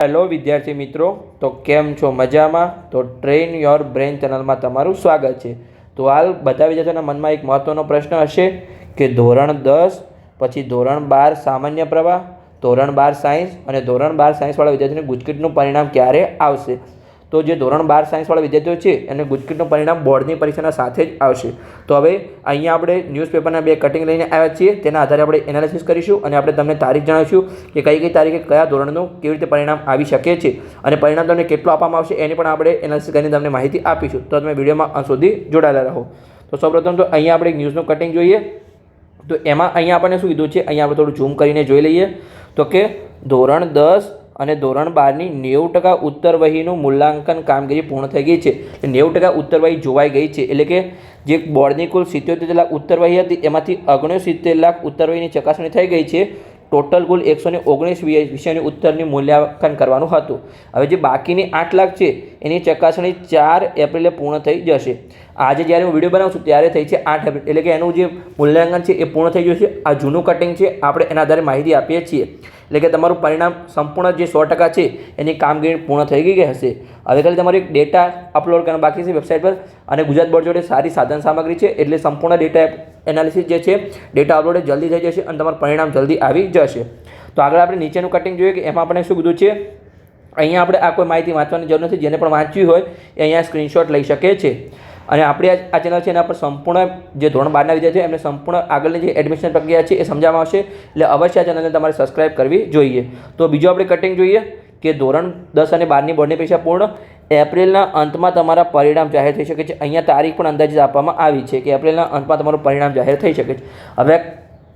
Hello વિદ્યાર્થી મિત્રો, તો કેમ છો? મજામાં? તો ટ્રેન યોર બ્રેન ચેનલમાં તમારું સ્વાગત છે। તો હાલ બધા વિદ્યાર્થીઓના મનમાં એક મહત્ત્વનો પ્રશ્ન હશે કે ધોરણ 10 પછી ધોરણ 12 સામાન્ય પ્રવાહ, ધોરણ 12 સાયન્સ અને ધોરણ 12 સાયન્સવાળા વિદ્યાર્થીઓને ગુજકેટનું પરિણામ ક્યારે આવશે? તો જે ધોરણ 12 સાયન્સવાળા વિદ્યાર્થીઓ છે એને ગુજકેટનું પરિણામ બોર્ડની પરીક્ષાના સાથે જ આવશે। તો હવે અહીંયા આપણે ન્યૂઝપેપરના બે કટિંગ લઈને આવ્યા છીએ, તેના આધારે આપણે એનાલિસિસ કરીશું અને આપણે તમને તારીખ જણાવીશું કે કઈ કઈ તારીખે કયા ધોરણનું કેવી રીતે પરિણામ આવી શકે છે અને પરિણામ તમને કેટલું આપવામાં આવશે એની પણ આપણે એનાલિસિસ કરીને તમને માહિતી આપીશું। તો તમે વિડીયોમાં અંત સુધી જોડાયેલા રહો। તો સૌપ્રથમ તો અહીંયા આપણે ન્યૂઝનું કટિંગ જોઈએ। તો એમાં અહીંયા આપણને શું કીધું છે, અહીંયા આપણે થોડું ઝૂમ કરીને જોઈ લઈએ તો કે ધોરણ 10 અને ધોરણ 12ની 90% ઉત્તરવહીનું મૂલ્યાંકન કામગીરી પૂર્ણ થઈ ગઈ છે। 90% ઉત્તરવહી જોવાઈ ગઈ છે, એટલે કે જે બોર્ડની કુલ 77 લાખ ઉત્તરવહી હતી એમાંથી 69 લાખ ઉત્તરવહીની ચકાસણી થઈ ગઈ છે। ટોટલ કુલ 119 વિષયની ઉત્તરની મૂલ્યાંકન કરવાનું હતું। હવે જે બાકીની 8 લાખ છે એની ચકાસણી 4 એપ્રિલે પૂર્ણ થઈ જશે। આજે જ્યારે હું વિડીયો બનાવું છું ત્યારે થઈ છે 8 એપ્રિલ, એટલે કે એનું જે મૂલ્યાંકન છે એ પૂર્ણ થઈ ગયું છે। આ જૂનું કટિંગ છે, આપણે એના આધારે માહિતી આપીએ છીએ, એટલે કે તમારું પરિણામ સંપૂર્ણ જે 100% છે એની કામગીરી પૂર્ણ થઈ ગઈ હશે। હવે ખાલી તમારે એક ડેટા અપલોડ કરવાનો બાકી છે વેબસાઇટ પર, અને ગુજરાત બોર્ડ જોડે સારી સાધન સામગ્રી છે, એટલે સંપૂર્ણ ડેટા એનાલિસિસ જે છે ડેટા અપલોડ જલ્દી થઈ જશે અને તમારું પરિણામ જલ્દી આવી જશે। તો આગળ આપણે નીચેનું કટિંગ જોઈએ કે એમાં આપણે શું કીધું છે। અહીંયા આપણે આ કોઈ માહિતી વાંચવાની જરૂર નથી, જેને પણ વાંચવી હોય એ અહીંયા સ્ક્રીનશોટ લઈ શકે છે। અને આપણી આ ચેનલ છે એના પર સંપૂર્ણ જે ધોરણ 12ના વિદ્યાર્થીઓ એમને સંપૂર્ણ આગળની જે એડમિશન પ્રક્રિયા છે એ સમજાવવામાં આવશે, એટલે અવશ્ય આ ચેનલને તમારે સબસ્ક્રાઇબ કરવી જોઈએ। તો બીજું આપણે કટિંગ જોઈએ કે ધોરણ 10 અને 12ની બોર્ડની પરીક્ષા પૂર્ણ એપ્રિલના અંતમાં તમારા પરિણામ જાહેર થઈ શકે છે। અહીંયા તારીખ પણ અંદાજિત આપવામાં આવી છે કે એપ્રિલના અંતમાં તમારું પરિણામ જાહેર થઈ શકે છે। હવે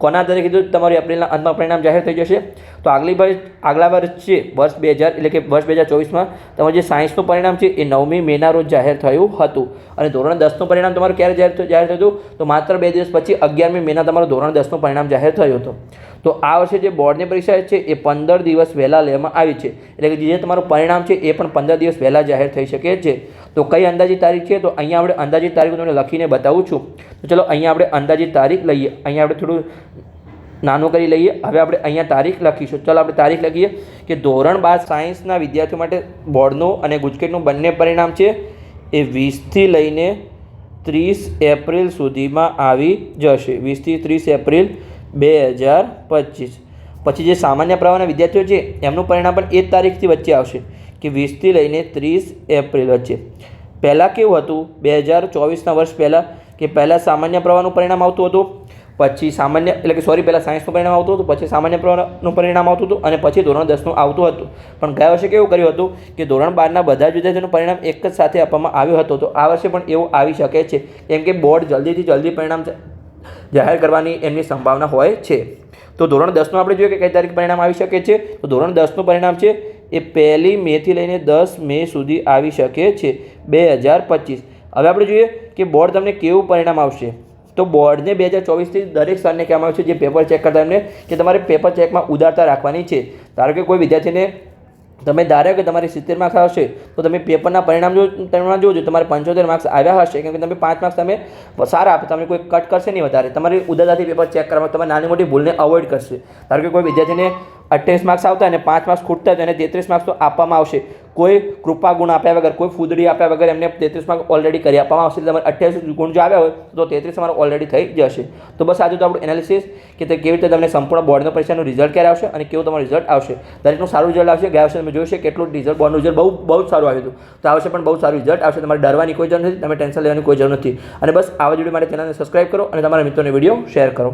કોના આધારે કીધું તમારું એપ્રિલના અંતમાં પરિણામ જાહેર થઈ જશે? તો આગલા વર્ષ છે વર્ષ 2000 એટલે કે વર્ષ 2024માં તમારું જે સાયન્સનું પરિણામ છે એ 9મી મેના રોજ જાહેર થયું હતું, અને ધોરણ 10નું પરિણામ તમારું ક્યારે જાહેર થયું હતું? તો માત્ર 2 દિવસ પછી 11મી મેના તમારું ધોરણ 10નું પરિણામ જાહેર થયું હતું। તો આ વર્ષે જે બોર્ડની પરીક્ષા છે એ 15 દિવસ વહેલા લેવામાં આવી છે, એટલે કે જે તમારું પરિણામ છે એ પણ 15 દિવસ વહેલા જાહેર થઈ શકે છે। તો કઈ અંદાજિત તારીખ છે? તો અહીંયા આપણે અંદાજિત તારીખ તમને લખીને બતાવું છું। તો ચલો અહીંયા આપણે અંદાજિત તારીખ લઈએ, અહીંયા આપણે થોડું નાનું કરી લઈએ। હવે આપણે અહીંયા તારીખ લખીશું। ચાલો આપણે તારીખ લખીએ કે ધોરણ 12 સાયન્સના વિદ્યાર્થીઓ માટે બોર્ડનું અને ગુજકેટનું બંને પરિણામ છે એ 20થી લઈને 30 એપ્રિલ સુધીમાં આવી જશે। 20થી 30 એપ્રિલ 2025। પછી જે સામાન્ય પ્રવાહના વિદ્યાર્થીઓ છે એમનું પરિણામ પણ એ જ તારીખથી વચ્ચે આવશે કે 20થી લઈને 30 એપ્રિલ વચ્ચે। પહેલાં કેવું હતું 2024ના વર્ષ પહેલાં કે પહેલાં સામાન્ય પ્રવાહનું પરિણામ આવતું હતું, પછી સામાન્ય એટલે કે પહેલાં સાયન્સનું પરિણામ આવતું હતું, પછી સામાન્ય પ્રવાહનું પરિણામ આવતું હતું અને પછી ધોરણ 10નું આવતું હતું। પણ ગયા વર્ષે કેવું કર્યું હતું કે ધોરણ 12ના બધા જ વિદ્યાર્થીઓનું પરિણામ એક જ સાથે આપવામાં આવ્યું હતું। તો આ વર્ષે પણ એવું આવી શકે છે, કેમ કે બોર્ડ જલ્દીથી જલ્દી પરિણામ જાહેર કરવાની એમની સંભાવના હોય છે। તો ધોરણ 10નું આપણે જોઈએ કે કઈ તારીખ પરિણામ આવી શકે છે। તો ધોરણ 10નું પરિણામ છે એ 1 મેથી લઈને 10 મે સુધી આવી શકે છે 2025। હવે આપણે જોઈએ કે બોર્ડ તમને કેવું પરિણામ આવશે। તો બોર્ડને 2024થી દરેક સાલને કહેવામાં આવે છે જે પેપર ચેક કરતા એમને કે તમારે પેપર ચેકમાં ઉદારતા રાખવાની છે। ધારો કે કોઈ વિદ્યાર્થીને તમે ધારો કે તમારે 70 માર્ક્સ આવશે તો તમે પેપરના પરિણામ જોજો, તમારે 75 માર્ક્સ આવ્યા હશે, કેમ કે તમે 5 માર્ક્સ તમે સારા આપે, તમને કોઈ કટ કરશે નહીં વધારે, તમારી ઉદારતાથી પેપર ચેક કરવામાં તમારી નાની મોટી ભૂલને અવોઇડ કરશે। ધારો કે કોઈ વિદ્યાર્થીને 28 માર્ક્સ આવતા અને 5 માર્ક્સ ખૂટતા હોય તો એને 33 માર્ક્સ તો આપવામાં આવશે। કોઈ કૃપા ગુણ આપ્યા વગર, કોઈ ફૂદડી આપ્યા વગર એમને 33 માર્ક્સ ઓલરેડી કરી આપવામાં આવશે। તમારે 28 ગુણ જો આવ્યા હોય તો 33 તમારે ઓલરેડી થઈ જશે। તો બસ આજે તો આપણું એનાલિસિસ કે તે કેવી રીતે તમને સંપૂર્ણ બોર્ડના પરીક્ષાનું રિઝલ્ટ ક્યારે આવશે અને કેવું તમારું રિઝલ્ટ આવશે। દરેકનું સારું રિઝલ્ટ આવશે। ગયા વર્ષે તમે જોયું છે કેટલું રિઝલ્ટ બોર્ડનું રિઝલ્ટ બહુ જ સારું આવ્યું હતું, તો આ વર્ષે પણ બહુ સારું રિઝલ્ટ આવશે। તમારે ડરવાની કોઈ જરૂર નથી, તમે ટેન્શન લેવાની કોઈ જરૂર નથી। અને બસ આવા વિડીયો માટે ચેનલને સબસ્ક્રાઇબ કરો અને તમારા મિત્રોને વિડીયો શેર કરો।